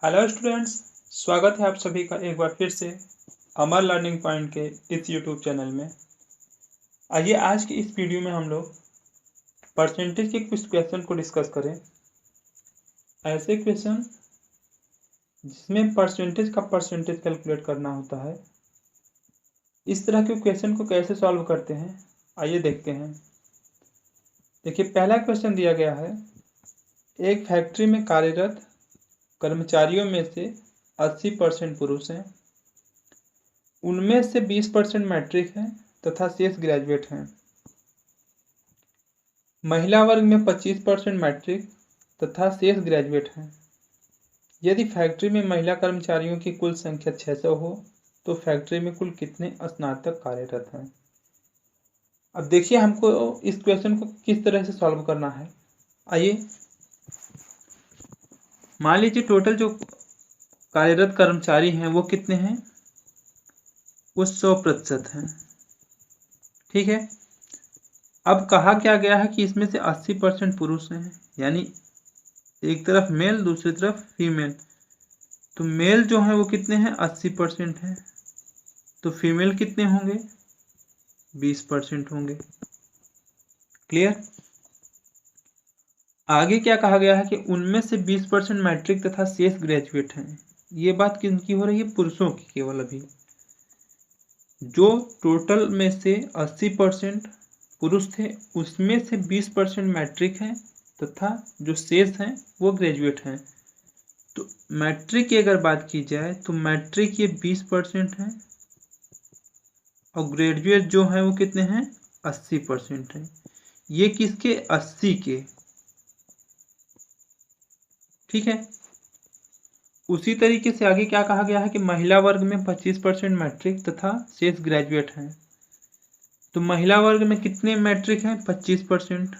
Hello students, स्वागत है आप सभी का एक बार फिर से अमर लर्निंग पॉइंट के इस यूट्यूब चैनल में। आइए आज की इस वीडियो में हम लोग परसेंटेज के कुछ क्वेश्चन को डिस्कस करें। ऐसे क्वेश्चन जिसमें परसेंटेज का परसेंटेज कैलकुलेट करना होता है। इस तरह के क्वेश्चन को कैसे सॉल्व करते हैं, आइए देखते हैं। देखिए, पहला क्वेश्चन दिया गया है, एक फैक्ट्री में कार्यरत कर्मचारियों में से 80% पुरुष हैं, उनमें से 20% मैट्रिक हैं तथा शेष ग्रेजुएट हैं। महिला वर्ग में 25% मैट्रिक तथा शेष ग्रेजुएट हैं। यदि फैक्ट्री में महिला कर्मचारियों की कुल संख्या 600 हो तो फैक्ट्री में कुल कितने स्नातक कार्यरत हैं। अब देखिए, हमको इस क्वेश्चन को किस तरह से सॉल्व करना है। आइए, मान लीजिए टोटल जो कार्यरत कर्मचारी हैं वो कितने हैं, वो 100% हैं। ठीक है। अब कहा क्या गया है कि इसमें से 80% पुरुष हैं, यानी एक तरफ मेल दूसरी तरफ फीमेल। तो मेल जो है वो कितने हैं, 80% हैं। तो फीमेल कितने होंगे, 20% होंगे। क्लियर। आगे क्या कहा गया है कि उनमें से 20% मैट्रिक तथा शेष ग्रेजुएट हैं। ये बात किनकी हो रही है, पुरुषों की केवल। अभी जो टोटल में से 80% पुरुष थे उसमें से 20% मैट्रिक हैं तथा जो शेष हैं वो ग्रेजुएट हैं। तो मैट्रिक की अगर बात की जाए तो मैट्रिक ये 20% है और ग्रेजुएट जो है वो कितने हैं, 80% हैं। ये किसके, 80 के। ठीक है। उसी तरीके से आगे क्या कहा गया है कि महिला वर्ग में 25% मैट्रिक तथा शेष ग्रेजुएट हैं। तो महिला वर्ग में कितने मैट्रिक हैं, 25%।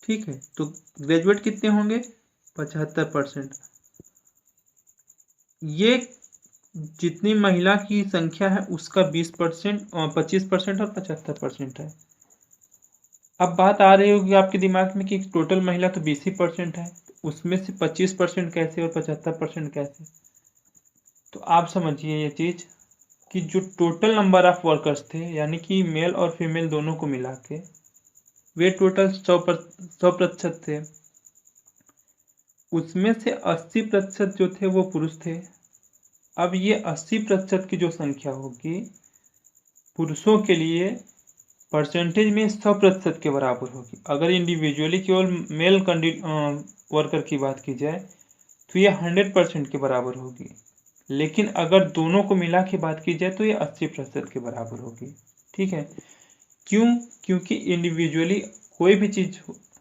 ठीक है। तो ग्रेजुएट कितने होंगे, 75%। ये जितनी महिला की संख्या है उसका 20%, 25% और 75% है। अब बात आ रही होगी आपके दिमाग में कि टोटल महिला तो 20% है, उसमें से 25% कैसे और 75% कैसे। तो आप समझिए ये चीज़ कि जो टोटल नंबर ऑफ वर्कर्स थे, यानी कि मेल और फीमेल दोनों को मिला के वे टोटल 100% थे। उसमें से 80% जो थे वो पुरुष थे। अब ये 80% की जो संख्या होगी पुरुषों के लिए परसेंटेज में 100% के बराबर होगी। अगर इंडिविजुअली केवल मेल वर्कर की बात की जाए तो ये 100% के बराबर होगी, लेकिन अगर दोनों को मिला के बात की जाए तो ये 80% के बराबर होगी। ठीक है। क्यों, क्योंकि इंडिविजुअली कोई भी चीज़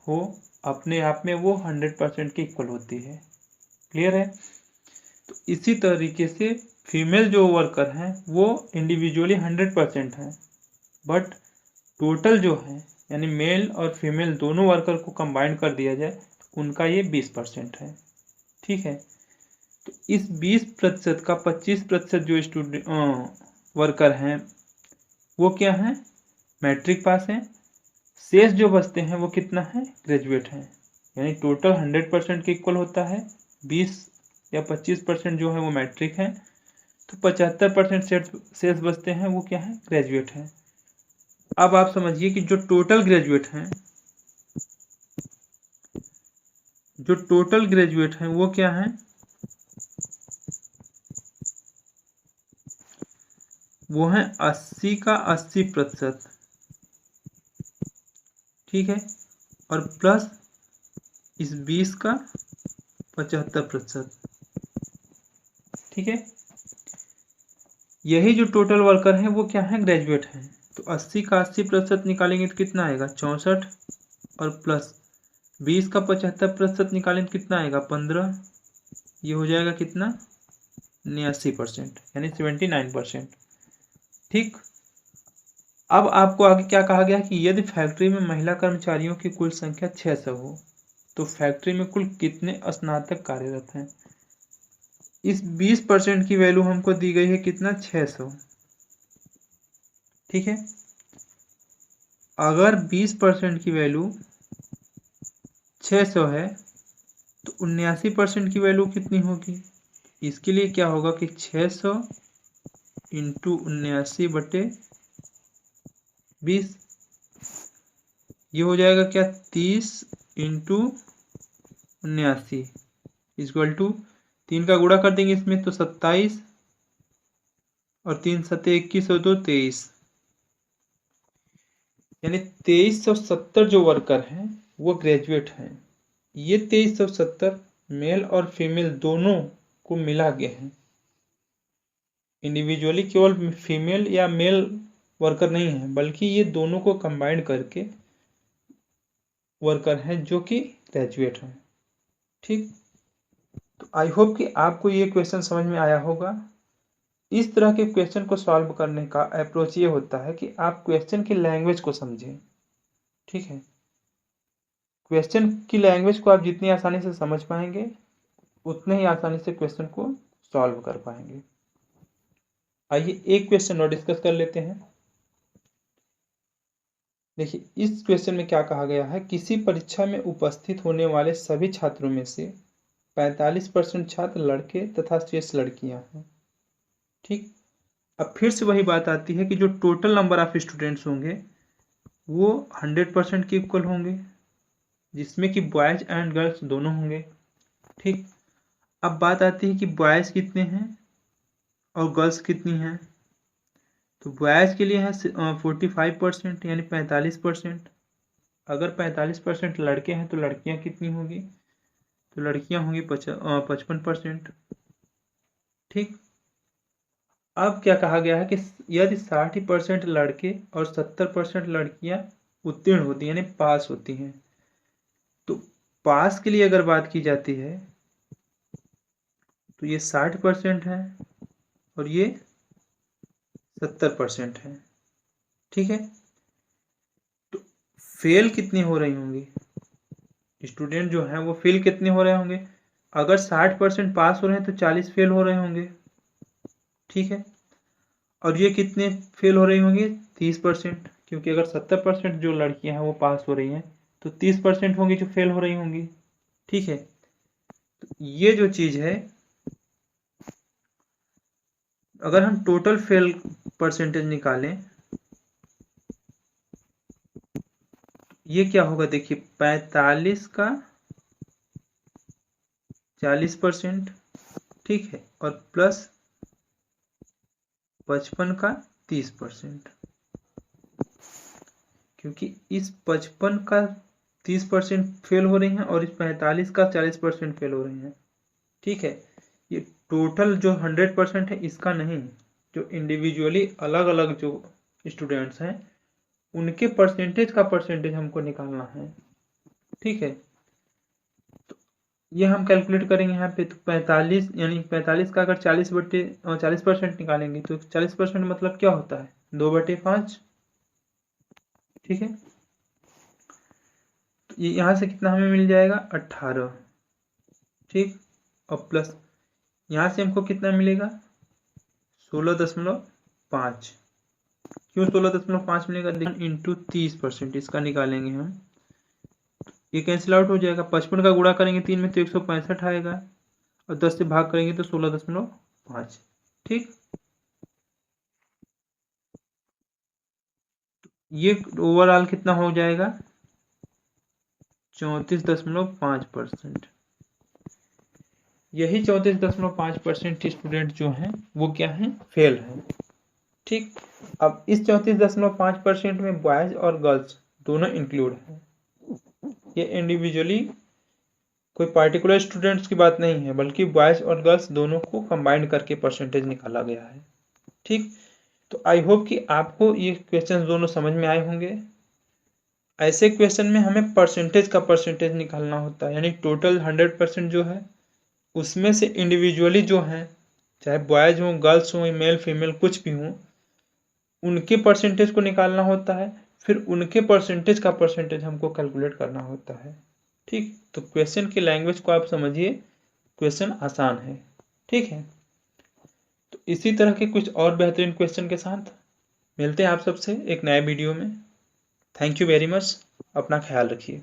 हो अपने आप में वो 100% के इक्वल होती है। क्लियर है। तो इसी तरीके से फीमेल जो वर्कर हैं वो इंडिविजुअली 100% हैं, बट टोटल जो है यानी मेल और फीमेल दोनों वर्कर को कंबाइन कर दिया जाए उनका ये 20% है। ठीक है। तो इस 20% का 25% जो स्टूडेंट वर्कर हैं वो क्या हैं, मैट्रिक पास हैं। शेष जो बचते हैं वो कितना है, ग्रेजुएट हैं। यानी टोटल 100% के इक्वल होता है। 20 या 25% जो है वो मैट्रिक है, तो 75% शेष बचते हैं वो क्या है, ग्रेजुएट हैं। अब आप समझिए कि जो टोटल ग्रेजुएट हैं वो क्या हैं, वो हैं 80 का 80%। ठीक है। और प्लस इस 20 का 75%। ठीक है। यही जो टोटल वर्कर हैं वो क्या है, ग्रेजुएट हैं। तो 80 का 80% निकालेंगे तो कितना आएगा, 64। और प्लस 20 का 75% निकालेंगे तो कितना आएगा, 15। ये हो जाएगा कितना, 89%, यानी 79%। ठीक। अब आपको आगे क्या कहा गया कि यदि फैक्ट्री में महिला कर्मचारियों की कुल संख्या 600 हो तो फैक्ट्री में कुल कितने स्नातक कार्यरत हैं। इस 20% की वैल्यू हमको दी गई है कितना, 600। ठीक है। अगर 20% की वैल्यू 600 है तो 79% की वैल्यू कितनी होगी? इसके लिए क्या होगा कि 600 इंटू 79/20, ये हो जाएगा क्या 30 इंटू 79 इक्वल टू 3 का गुणा कर देंगे इसमें तो 27 और 3 सत्ते 21 और 2 23, यानी 2370 जो वर्कर हैं वो ग्रेजुएट हैं। ये 2370 मेल और फीमेल दोनों को मिला के हैं, इंडिविजुअली केवल फीमेल या मेल वर्कर नहीं है, बल्कि ये दोनों को कंबाइंड करके वर्कर हैं जो कि ग्रेजुएट हैं। ठीक, तो आई होप कि आपको ये क्वेश्चन समझ में आया होगा। इस तरह के क्वेश्चन को सॉल्व करने का अप्रोच ये होता है कि आप क्वेश्चन की लैंग्वेज को समझें। ठीक है, क्वेश्चन की लैंग्वेज को आप जितनी आसानी से समझ पाएंगे उतने ही आसानी से क्वेश्चन को सॉल्व कर पाएंगे। आइए एक क्वेश्चन और डिस्कस कर लेते हैं। देखिए इस क्वेश्चन में क्या कहा गया है, किसी परीक्षा में उपस्थित होने वाले सभी छात्रों में से 45% छात्र लड़के तथा शेष लड़कियां हैं। ठीक, अब फिर से वही बात आती है कि जो टोटल नंबर ऑफ स्टूडेंट्स होंगे वो 100% के इक्वल होंगे, जिसमें कि बॉयज एंड गर्ल्स दोनों होंगे। ठीक, अब बात आती है कि बॉयज कितने हैं और गर्ल्स कितनी हैं। तो बॉयज के लिए है 45% यानी 45%। अगर 45% लड़के हैं तो लड़कियां कितनी होंगी, तो लड़कियां होंगी 55%। ठीक, अब क्या कहा गया है कि यदि 60% लड़के और 70% लड़कियां उत्तीर्ण होती हैं यानी पास होती हैं, तो पास के लिए अगर बात की जाती है तो ये 60% है और ये 70% है। ठीक है, तो फेल कितनी हो रही होंगी, स्टूडेंट जो हैं वो फेल कितने हो रहे होंगे, अगर 60% पास हो रहे हैं तो 40 फेल हो रहे होंगे। ठीक है, और ये कितने फेल हो रही होंगी, 30%, क्योंकि अगर 70% जो लड़कियां हैं वो पास हो रही हैं तो 30% होंगी जो फेल हो रही होंगी। ठीक है, तो ये जो चीज है, अगर हम टोटल फेल परसेंटेज निकालें ये क्या होगा, देखिए 45 का 40%, ठीक है, और प्लस 55 का 30%, क्योंकि इस 55 का 30% फेल हो रही हैं और इस 45 का 40% फेल हो रही हैं। ठीक है, ये टोटल जो 100% है इसका नहीं, जो इंडिविजुअली अलग अलग जो स्टूडेंट्स हैं उनके परसेंटेज का परसेंटेज हमको निकालना है। ठीक है, तो ये हम कैलकुलेट करेंगे यहाँ पे, तो 45 यानी 45 का अगर 40% निकालेंगे तो 40% मतलब क्या होता है, 2/5। ठीक है, तो ये यहाँ से कितना हमें मिल जाएगा, 18। ठीक, और प्लस यहाँ से हमको कितना मिलेगा, 16.5। क्यों 16.5 मिलेगा, इंटू 30% इसका निकालेंगे हम, ये कैंसिल आउट हो जाएगा। 55 का गुणा करेंगे 3 में तो 165 आएगा और 10 से भाग करेंगे तो 16.5। ठीक, ये ओवरऑल कितना हो जाएगा, 34.5%। यही 34.5% स्टूडेंट जो हैं वो क्या हैं, फेल हैं। ठीक, अब इस 34.5% में बॉयज और गर्ल्स दोनों इंक्लूड हैं। ये इंडिविजुअली कोई पार्टिकुलर स्टूडेंट्स की बात नहीं है, बल्कि बॉयज और गर्ल्स दोनों को कंबाइंड करके परसेंटेज निकाला गया है। ठीक, तो आई होप कि आपको ये क्वेश्चन दोनों समझ में आए होंगे। ऐसे क्वेश्चन में हमें परसेंटेज का परसेंटेज निकालना होता है, यानी टोटल 100% जो है उसमें से इंडिविजुअली जो हैं, चाहे बॉयज हों गर्ल्स हों मेल फीमेल कुछ भी हों, उनके परसेंटेज को निकालना होता है, फिर उनके परसेंटेज का परसेंटेज हमको कैलकुलेट करना होता है। ठीक, तो क्वेश्चन की लैंग्वेज को आप समझिए, क्वेश्चन आसान है। ठीक है, तो इसी तरह के कुछ और बेहतरीन क्वेश्चन के साथ मिलते हैं आप सबसे एक नए वीडियो में। थैंक यू वेरी मच, अपना ख्याल रखिए।